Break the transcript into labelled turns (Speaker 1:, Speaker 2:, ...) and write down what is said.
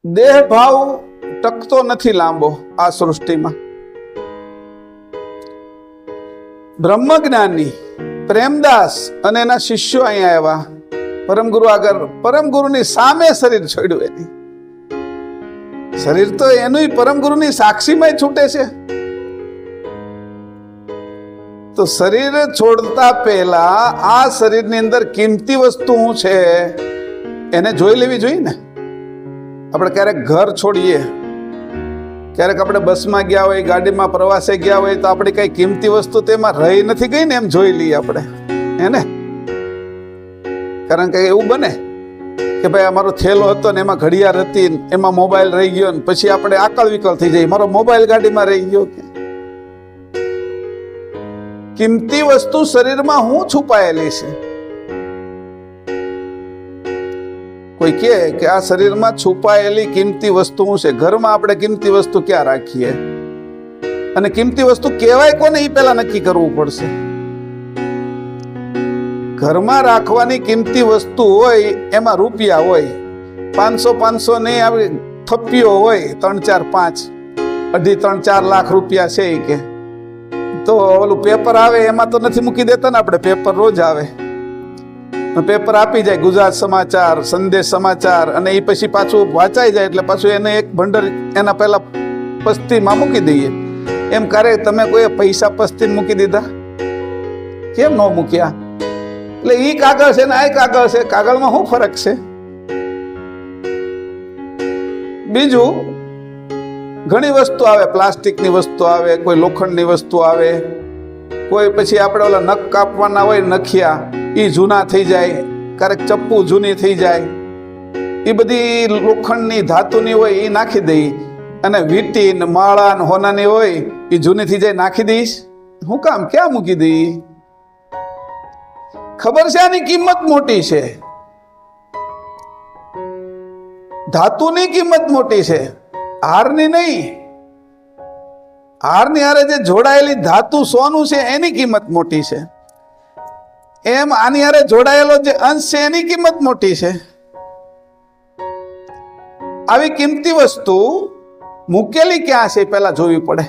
Speaker 1: દેહ ભાવ ટકતો નથી લાંબો આ સૃષ્ટિમાં. બ્રહ્મજ્ઞાની પ્રેમદાસ અને એના શિષ્યો અહીંયા આવ્યા પરમગુરુ આગળ. પરમગુરુની સામે શરીર છોડ્યું. એની શરીર તો એનું પરમગુરુની સાક્ષીમાં છૂટે છે. તો શરીર છોડતા પહેલા આ શરીરની અંદર કિંમતી વસ્તુ શું છે એને જોઈ લેવી જોઈએ ને. આપણે ક્યારેક ઘર છોડીએ, ક્યારેક આપણે બસમાં ગયા હોય, ગાડીમાં પ્રવાસે ગયા હોય, તો આપણી કઈ કિંમતી વસ્તુ તેમાં રહી નથી ગઈ ને એમ જોઈ લઈએ આપણે, એને. કારણ કે એવું બને કે ભાઈ અમારો થેલો હતો ને એમાં ઘડિયાળ હતી, એમાં મોબાઈલ રહી ગયો ને પછી આપણે આકળ વિકળ થઈ જાય, મારો મોબાઈલ ગાડીમાં રહી ગયો. કિંમતી વસ્તુ શરીરમાં શું છુપાયેલી છે? કોઈ કહે કે આ શરીરમાં છુપાયેલી કિંમતી વસ્તુ શું છે? ઘરમાં આપણે કિંમતી વસ્તુ ક્યાં રાખીએ અને કિંમતી વસ્તુ કહેવાય કોને એ પહેલા નક્કી કરવું પડશે. ઘરમાં રાખવાની કિંમતી વસ્તુ હોય એમાં રૂપિયા હોય, 500 નહીં આવી થપ્પીઓ હોય, 3, 4, 5, 2.5, 3, 4 લાખ રૂપિયા છે એ કે. તો ઓલું પેપર આવે એમાં તો નથી મૂકી દેતા ને આપણે. પેપર રોજ આવે, પેપર આપી જાય, ગુજરાત સમાચાર, સંદેશ સમાચાર, અને એ પછી પાછું વાંચાઈ જાય એટલે પાછું એને એક ભંડર એના પહેલા પસ્તીમાં મૂકી દઈએ. એમ કરે તમે કોઈ પૈસા પસ્તી મૂકી દીધા? કેમ ન મૂક્યા? એટલે ઈ કાગળ છે ને આ કાગળ છે, કાગળમાં શું ફરક છે? બીજું ઘણી વસ્તુ આવે, પ્લાસ્ટિકની વસ્તુ આવે, કોઈ લોખંડની વસ્તુ આવે, કોઈ પછી આપણે ઓલા નખ કાપવાના હોય નખિયા, એ જૂના થઈ જાય, ક્યારેક ચપ્પુ જૂની થઈ જાય, એ બધી લોખંડની ધાતુની હોય એ નાખી દઈ. અને વીટી ને માળા ને હોનાની હોય એ જૂની થઈ જાય, નાખી દઈશ. શું કામ? ક્યાં મૂકી દઈ? ખબર છે આની કિંમત મોટી છે, ધાતુની કિંમત મોટી છે, હારની નહીં. હારની હારે જે જોડાયેલી ધાતુ સોનું છે એની કિંમત મોટી છે. એમ આની હારે જોડાયેલો જે અંશ છે એની કિંમત મોટી છે. આવી કિંમતી વસ્તુ મૂકેલી ક્યાં છે પેલા જોવી પડે.